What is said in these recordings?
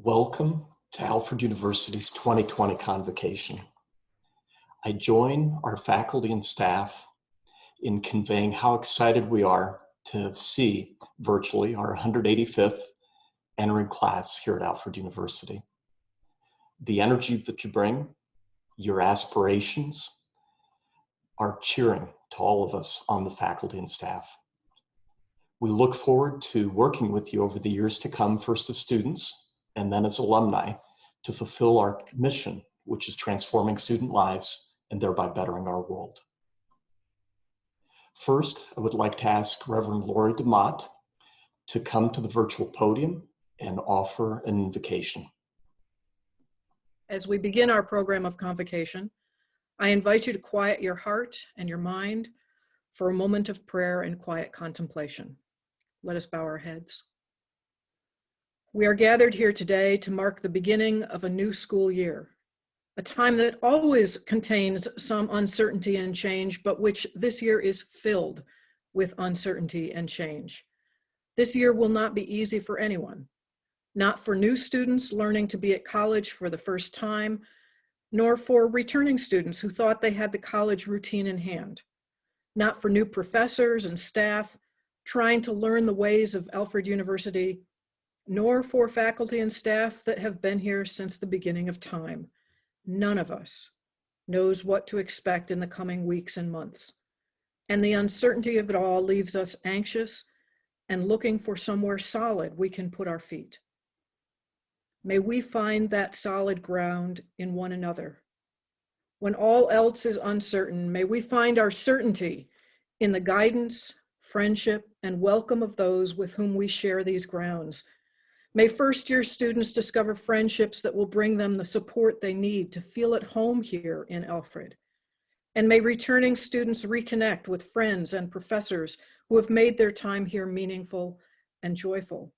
Welcome to Alfred University's 2020 Convocation. I join our faculty and staff in conveying how excited we are to see virtually our 185th entering class here at Alfred University. The energy that you bring, your aspirations, are cheering to all of us on the faculty and staff. We look forward to working with you over the years to come, first as students, and then as alumni, to fulfill our mission, which is transforming student lives and thereby bettering our world. First, I would like to ask Reverend Laurie Demott to come to the virtual podium and offer an invocation. As we begin our program of Convocation, I invite you to quiet your heart and your mind for a moment of prayer and quiet contemplation. Let us bow our heads. We are gathered here today to mark the beginning of a new school year, a time that always contains some uncertainty and change, but which this year is filled with uncertainty and change. This year will not be easy for anyone, not for new students learning to be at college for the first time, nor for returning students who thought they had the college routine in hand, not for new professors and staff trying to learn the ways of Alfred University, nor for faculty and staff that have been here since the beginning of time. None of us knows what to expect in the coming weeks and months. And the uncertainty of it all leaves us anxious and looking for somewhere solid we can put our feet. May we find that solid ground in one another. When all else is uncertain, may we find our certainty in the guidance, friendship, and welcome of those with whom we share these grounds. May first-year students discover friendships that will bring them the support they need to feel at home here in Alfred. And may returning students reconnect with friends and professors who have made their time here meaningful and joyful.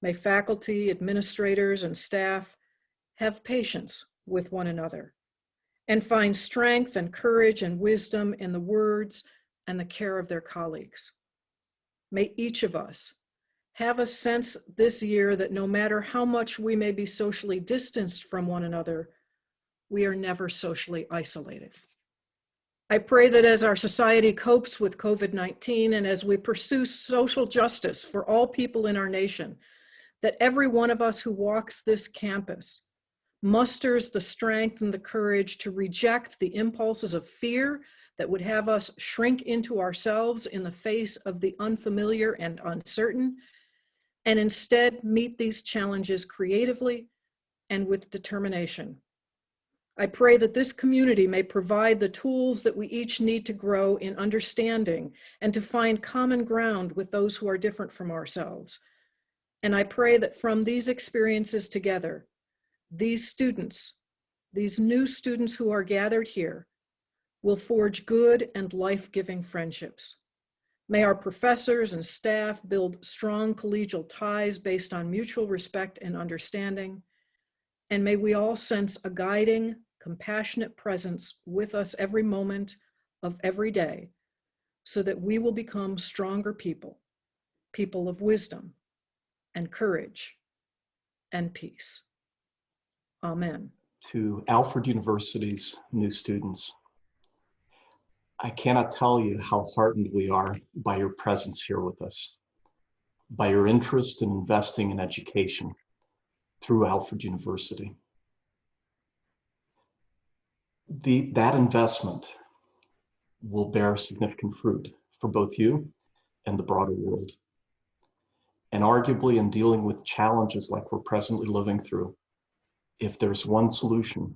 May faculty, administrators, and staff have patience with one another and find strength and courage and wisdom in the words and the care of their colleagues. May each of us have a sense this year that no matter how much we may be socially distanced from one another, we are never socially isolated. I pray that as our society copes with COVID-19 and as we pursue social justice for all people in our nation, that every one of us who walks this campus musters the strength and the courage to reject the impulses of fear that would have us shrink into ourselves in the face of the unfamiliar and uncertain, and instead meet these challenges creatively and with determination. I pray that this community may provide the tools that we each need to grow in understanding and to find common ground with those who are different from ourselves. And I pray that from these experiences together, these students, these new students who are gathered here, will forge good and life-giving friendships. May our professors and staff build strong collegial ties based on mutual respect and understanding. And may we all sense a guiding, compassionate presence with us every moment of every day, so that we will become stronger people, people of wisdom and courage and peace. Amen. To Alfred University's new students, I cannot tell you how heartened we are by your presence here with us, by your interest in investing in education through Alfred University. That investment will bear significant fruit for both you and the broader world. And arguably in dealing with challenges like we're presently living through, if there's one solution,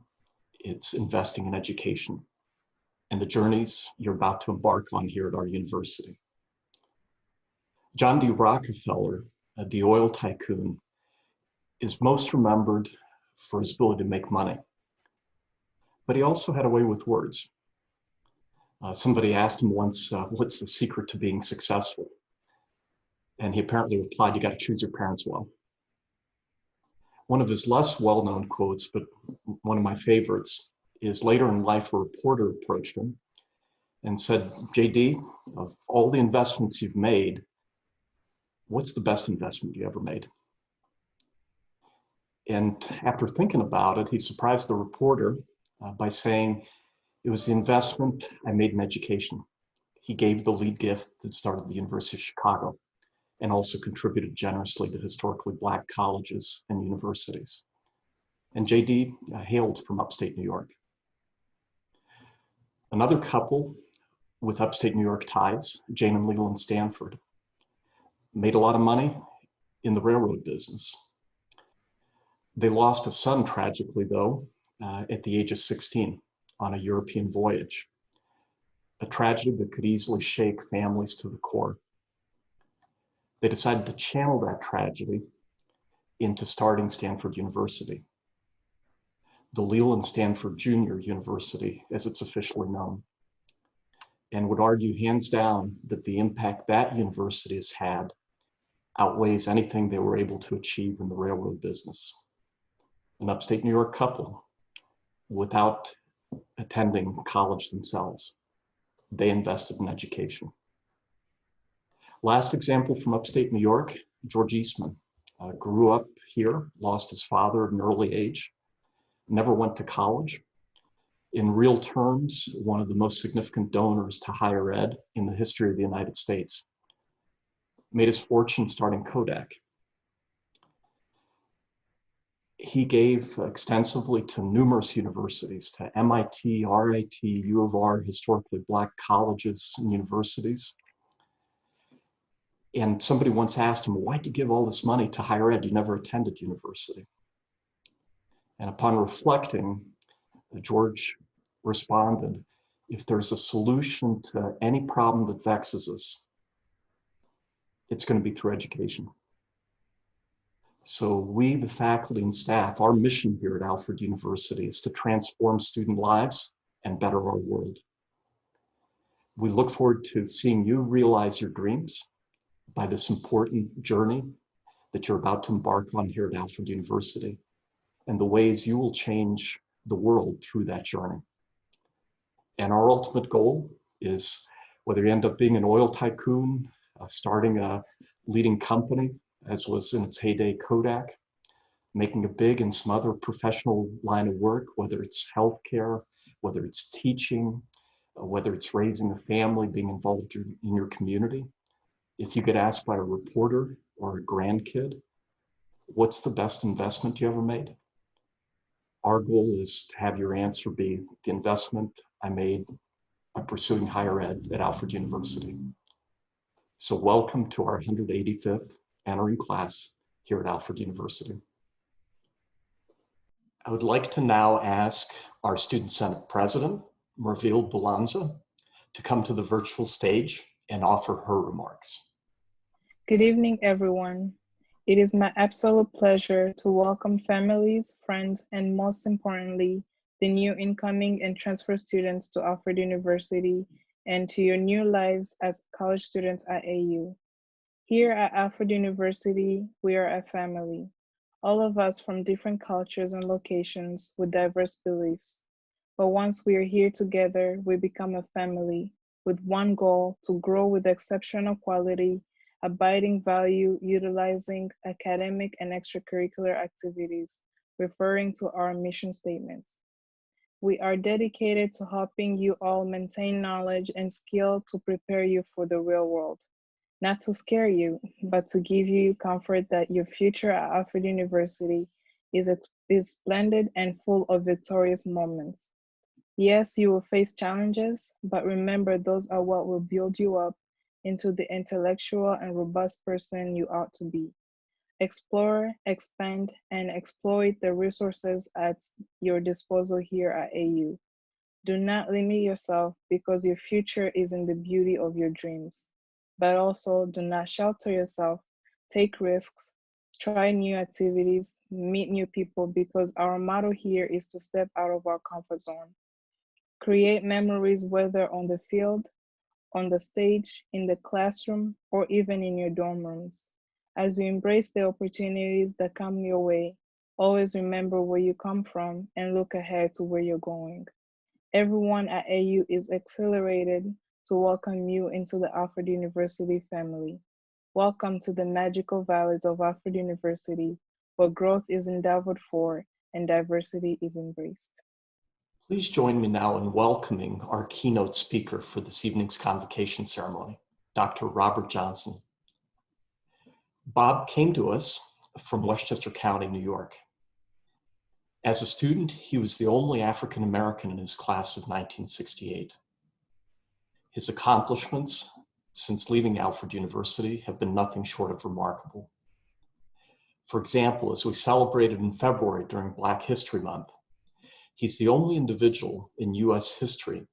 it's investing in education and the journeys you're about to embark on here at our university. John D Rockefeller, the oil tycoon, is most remembered for his ability to make money. But he also had a way with words. Somebody asked him once, what's the secret to being successful? And he apparently replied, you got to choose your parents well. One of his less well-known quotes, but one of my favorites, is later in life a reporter approached him and said, JD, of all the investments you've made, what's the best investment you ever made? And after thinking about it, he surprised the reporter by saying, it was the investment I made in education. He gave the lead gift that started the University of Chicago and also contributed generously to historically Black colleges and universities. And JD hailed from upstate New York. Another couple with upstate New York ties, Jane and Leland Stanford, made a lot of money in the railroad business. They lost a son tragically though, at the age of 16 on a European voyage, a tragedy that could easily shake families to the core. They decided to channel that tragedy into starting Stanford University, the Leland Stanford Junior University, as it's officially known, and would argue hands down that the impact that university has had outweighs anything they were able to achieve in the railroad business. An upstate New York couple without attending college themselves. They invested in education. Last example from upstate New York, George Eastman grew up here, lost his father at an early age, never went to college. In real terms, one of the most significant donors to higher ed in the history of the United States. Made his fortune starting Kodak. He gave extensively to numerous universities, to MIT, RIT, U of R, historically Black colleges and universities. And somebody once asked him, why'd you give all this money to higher ed? You never attended university. And upon reflecting, George responded, if there's a solution to any problem that vexes us, it's going to be through education. So we, the faculty and staff, our mission here at Alfred University is to transform student lives and better our world. We look forward to seeing you realize your dreams by this important journey that you're about to embark on here at Alfred University, and the ways you will change the world through that journey. And our ultimate goal is, whether you end up being an oil tycoon, starting a leading company, as was in its heyday Kodak, making it big in some other professional line of work, whether it's healthcare, whether it's teaching, whether it's raising a family, being involved in your community. If you get asked by a reporter or a grandkid, what's the best investment you ever made? Our goal is to have your answer be the investment I made by pursuing higher ed at Alfred University. So welcome to our 185th entering class here at Alfred University. I would like to now ask our Student Senate President, Merveille Bulonza, to come to the virtual stage and offer her remarks. Good evening, everyone. It is my absolute pleasure to welcome families, friends, and most importantly, the new incoming and transfer students to Alfred University and to your new lives as college students at AU. Here at Alfred University, we are a family, all of us from different cultures and locations with diverse beliefs. But once we are here together, we become a family with one goal: to grow with exceptional quality, abiding value, utilizing academic and extracurricular activities, referring to our mission statements. We are dedicated to helping you all maintain knowledge and skill to prepare you for the real world. Not to scare you, but to give you comfort that your future at Alfred University is splendid and full of victorious moments. Yes, you will face challenges, but remember, those are what will build you up into the intellectual and robust person you ought to be. Explore, expand, and exploit the resources at your disposal here at AU. Do not limit yourself because your future is in the beauty of your dreams. But also do not shelter yourself, take risks, try new activities, meet new people because our motto here is to step out of our comfort zone. Create memories whether on the field, on the stage, in the classroom, or even in your dorm rooms. As you embrace the opportunities that come your way, always remember where you come from and look ahead to where you're going. Everyone at AU is exhilarated to welcome you into the Alfred University family. Welcome to the magical valleys of Alfred University, where growth is endeavored for and diversity is embraced. Please join me now in welcoming our keynote speaker for this evening's convocation ceremony, Dr. Robert Johnson. Bob came to us from Westchester County, New York. As a student, he was the only African American in his class of 1968. His accomplishments since leaving Alfred University have been nothing short of remarkable. For example, as we celebrated in February during Black History Month, he's the only individual in US history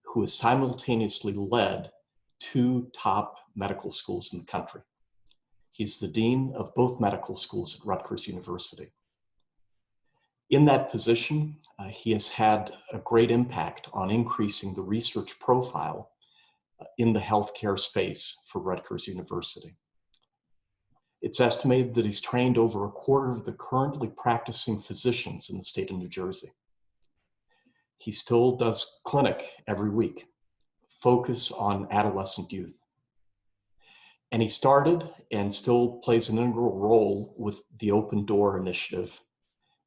who has simultaneously led 2 top medical schools in the country. He's the dean of both medical schools at Rutgers University. In that position, he has had a great impact on increasing the research profile in the healthcare space for Rutgers University. It's estimated that he's trained over a quarter of the currently practicing physicians in the state of New Jersey. He still does clinic every week, focus on adolescent youth. And he started and still plays an integral role with the Open Door Initiative,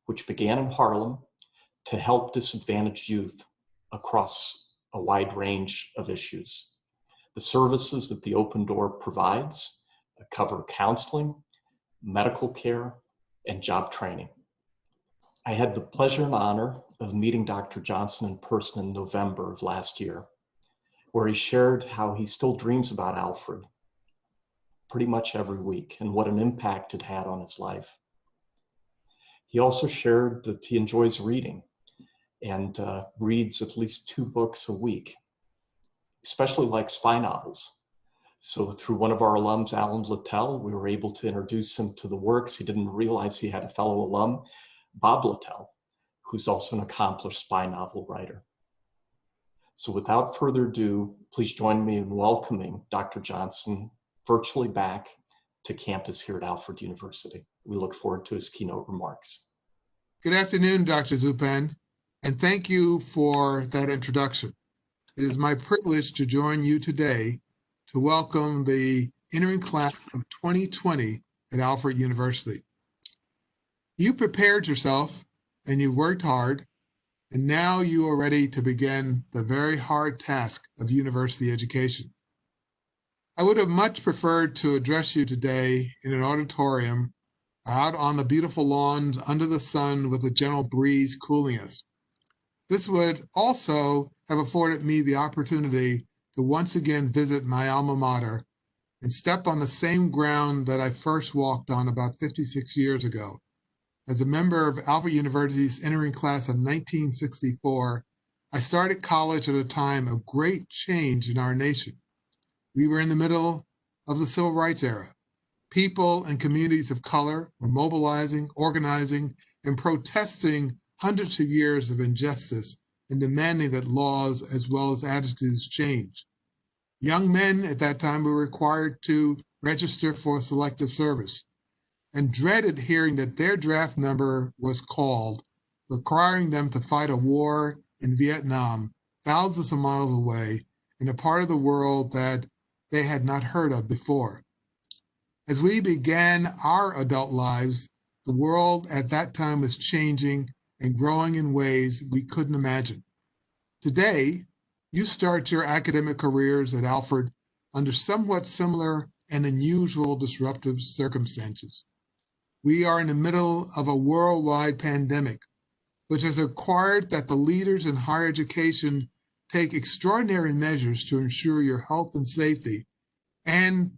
which began in Harlem to help disadvantaged youth across a wide range of issues. The services that the Open Door provides cover counseling, medical care, and job training. I had the pleasure and honor of meeting Dr. Johnson in person in November of last year, where he shared how he still dreams about Alfred pretty much every week and what an impact it had on his life. He also shared that he enjoys reading and reads at least 2 books a week, especially like spy novels. So through one of our alums, Alan Littell, we were able to introduce him to the works. He didn't realize he had a fellow alum, Bob Littell, who's also an accomplished spy novel writer. So without further ado, please join me in welcoming Dr. Johnson virtually back to campus here at Alfred University. We look forward to his keynote remarks. Good afternoon, Dr. Zupan, and thank you for that introduction. It is my privilege to join you today to welcome the entering class of 2020 at Alfred University. You prepared yourself and you worked hard, and now you are ready to begin the very hard task of university education. I would have much preferred to address you today in an auditorium out on the beautiful lawns under the sun with a gentle breeze cooling us. This would also have afforded me the opportunity to once again visit my alma mater and step on the same ground that I first walked on about 56 years ago. As a member of Alfred University's entering class of 1964, I started college at a time of great change in our nation. We were in the middle of the Civil Rights era. People and communities of color were mobilizing, organizing, and protesting hundreds of years of injustice and demanding that laws as well as attitudes change. Young men at that time were required to register for selective service and dreaded hearing that their draft number was called, requiring them to fight a war in Vietnam, thousands of miles away, in a part of the world that they had not heard of before. As we began our adult lives, the world at that time was changing and growing in ways we couldn't imagine. Today, you start your academic careers at Alfred under somewhat similar and unusual disruptive circumstances. We are in the middle of a worldwide pandemic, which has required that the leaders in higher education take extraordinary measures to ensure your health and safety and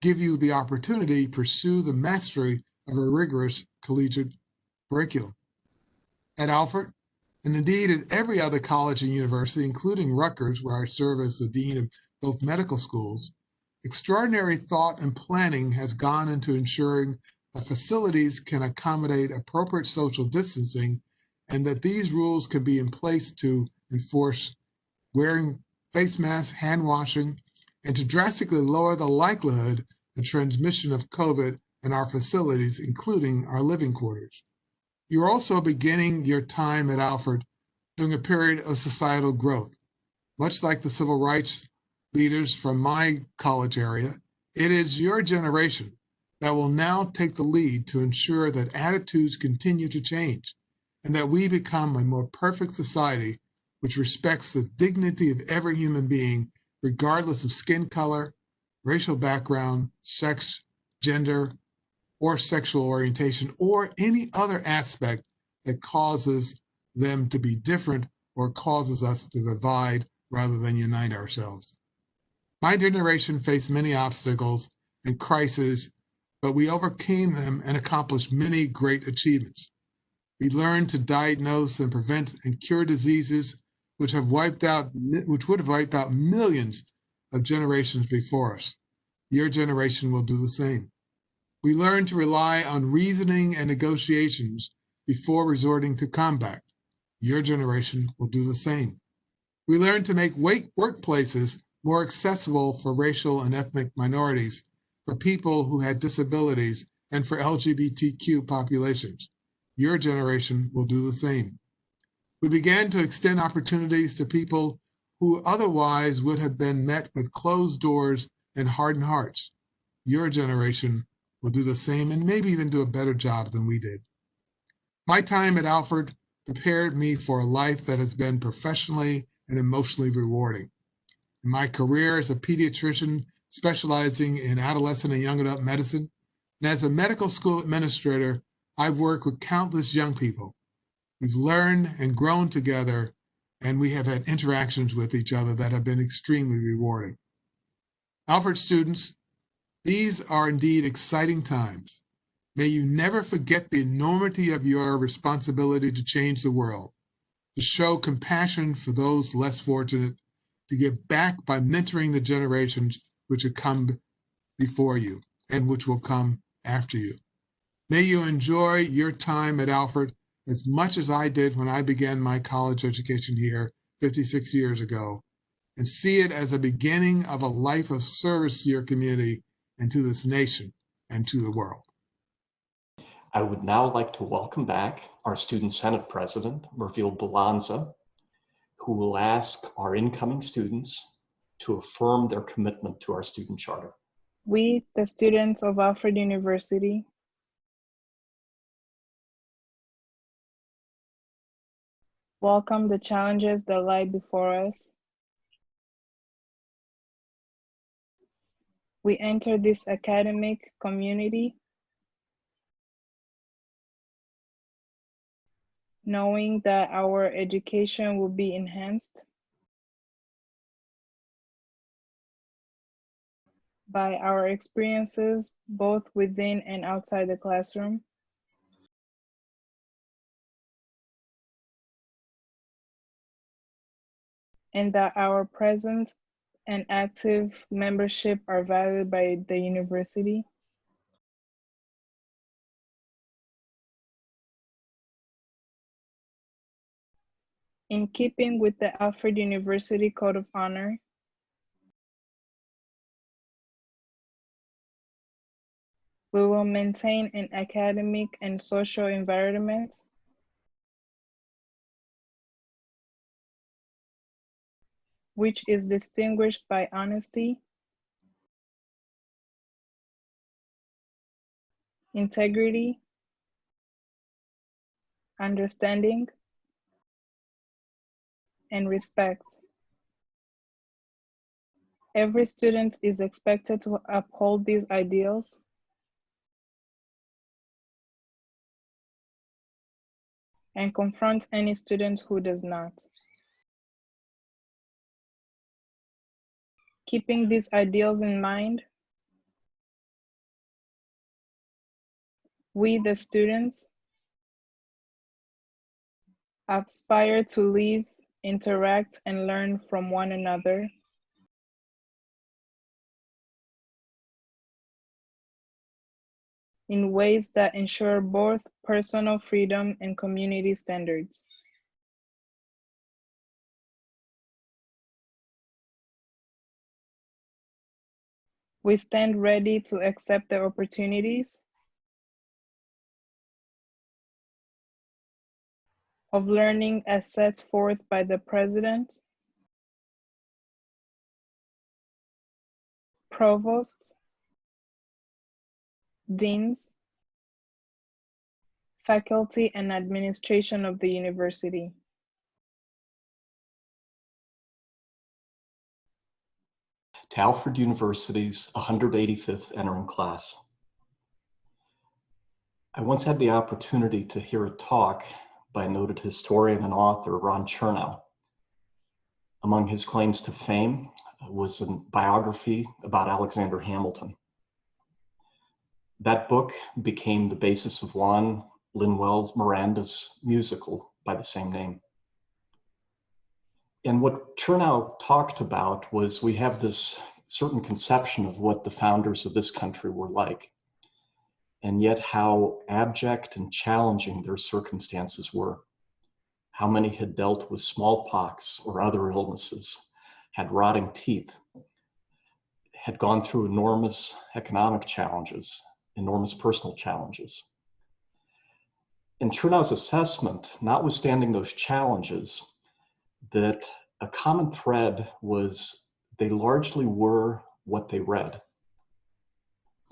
give you the opportunity to pursue the mastery of a rigorous collegiate curriculum. At Alfred, and indeed at every other college and university, including Rutgers, where I serve as the dean of both medical schools, extraordinary thought and planning has gone into ensuring that facilities can accommodate appropriate social distancing and that these rules can be in place to enforce wearing face masks, hand washing, and to drastically lower the likelihood of transmission of COVID in our facilities, including our living quarters. You're also beginning your time at Alfred during a period of societal growth. Much like the civil rights leaders from my college area, it is your generation that will now take the lead to ensure that attitudes continue to change and that we become a more perfect society which respects the dignity of every human being, regardless of skin color, racial background, sex, gender, or sexual orientation, or any other aspect that causes them to be different or causes us to divide rather than unite ourselves. My generation faced many obstacles and crises, but we overcame them and accomplished many great achievements. We learned to diagnose and prevent and cure diseases which would have wiped out millions of generations before us. Your generation will do the same. We learn to rely on reasoning and negotiations before resorting to combat. Your generation will do the same. We learn to make workplaces more accessible for racial and ethnic minorities, for people who had disabilities, and for LGBTQ populations. Your generation will do the same. We began to extend opportunities to people who otherwise would have been met with closed doors and hardened hearts. Your generation will do the same and maybe even do a better job than we did. My time at Alfred prepared me for a life that has been professionally and emotionally rewarding. In my career as a pediatrician specializing in adolescent and young adult medicine, and as a medical school administrator, I've worked with countless young people. We've learned and grown together, and we have had interactions with each other that have been extremely rewarding. Alfred students, these are indeed exciting times. May you never forget the enormity of your responsibility to change the world, to show compassion for those less fortunate, to give back by mentoring the generations which have come before you and which will come after you. May you enjoy your time at Alfred as much as I did when I began my college education here 56 years ago, and see it as a beginning of a life of service to your community and to this nation and to the world. I would now like to welcome back our Student Senate President, Murfield Balanza, who will ask our incoming students to affirm their commitment to our student charter. We, the students of Alfred University, welcome the challenges that lie before us. We enter this academic community knowing that our education will be enhanced by our experiences both within and outside the classroom. And that our present and active membership are valued by the university. In keeping with the Alfred University Code of Honor, we will maintain an academic and social environment which is distinguished by honesty, integrity, understanding, and respect. Every student is expected to uphold these ideals and confront any student who does not. Keeping these ideals in mind, we, the students, aspire to live, interact, and learn from one another in ways that ensure both personal freedom and community standards. We stand ready to accept the opportunities of learning as set forth by the President, provosts, deans, faculty, and administration of the university. To Alfred University's 185th entering class. I once had the opportunity to hear a talk by noted historian and author Ron Chernow. Among his claims to fame was a biography about Alexander Hamilton. That book became the basis of Juan Lin-Manuel Miranda's musical by the same name. And what Chernow talked about was we have this certain conception of what the founders of this country were like, and yet how abject and challenging their circumstances were. How many had dealt with smallpox or other illnesses, had rotting teeth, had gone through enormous economic challenges, enormous personal challenges. In Chernow's assessment, notwithstanding those challenges, that a common thread was they largely were what they read.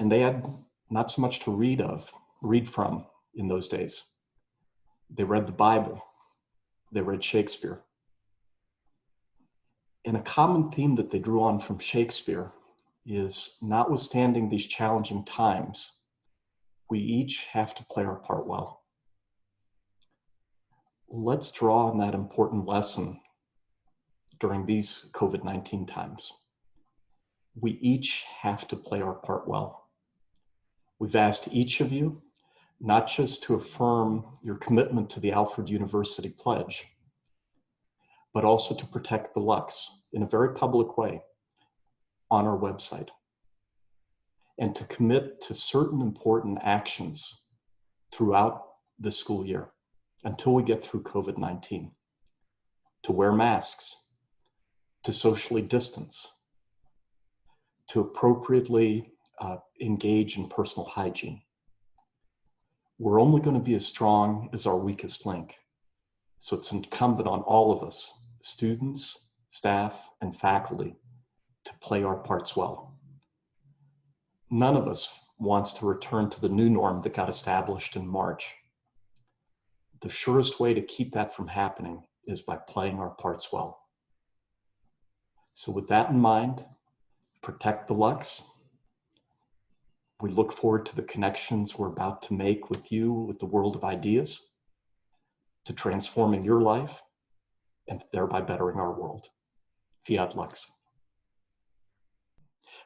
And they had not so much to read from in those days. They read the Bible, they read Shakespeare. And a common theme that they drew on from Shakespeare is, notwithstanding these challenging times, we each have to play our part well. Let's draw on that important lesson during these COVID-19 times. We each have to play our part well. We've asked each of you not just to affirm your commitment to the Alfred University Pledge, but also to protect the Lux in a very public way on our website, and to commit to certain important actions throughout the school year until we get through COVID-19, to wear masks, to socially distance, to appropriately engage in personal hygiene. We're only going to be as strong as our weakest link. So it's incumbent on all of us, students, staff, and faculty, to play our parts well. None of us wants to return to the new norm that got established in March. The surest way to keep that from happening is by playing our parts well. So with that in mind, protect the Lux. We look forward to the connections we're about to make with you, with the world of ideas, to transforming your life and thereby bettering our world. Fiat Lux.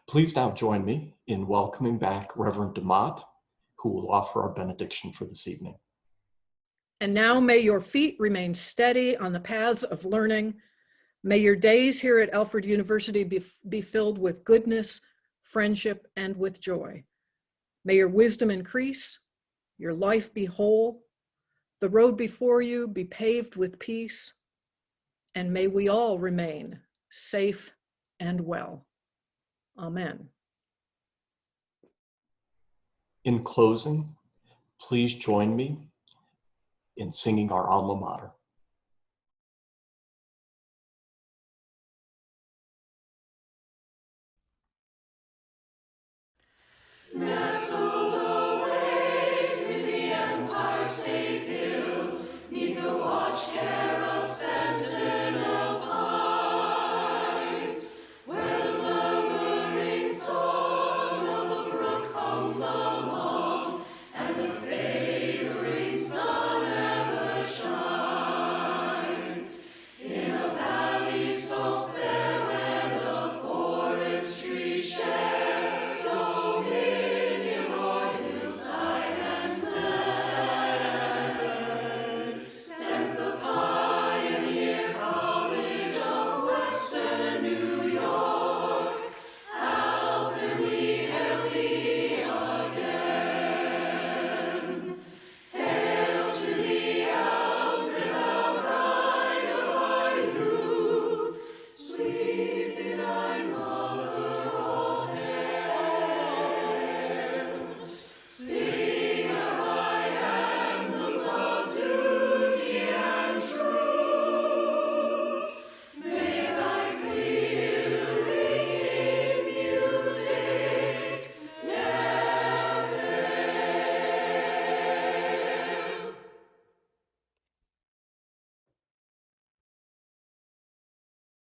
Please now join me in welcoming back Reverend Demott, who will offer our benediction for this evening. And now may your feet remain steady on the paths of learning. May your days here at Alfred University be filled with goodness, friendship, and with joy. May your wisdom increase, your life be whole, the road before you be paved with peace, and may we all remain safe and well. Amen. In closing, please join me in singing our alma mater. Nestled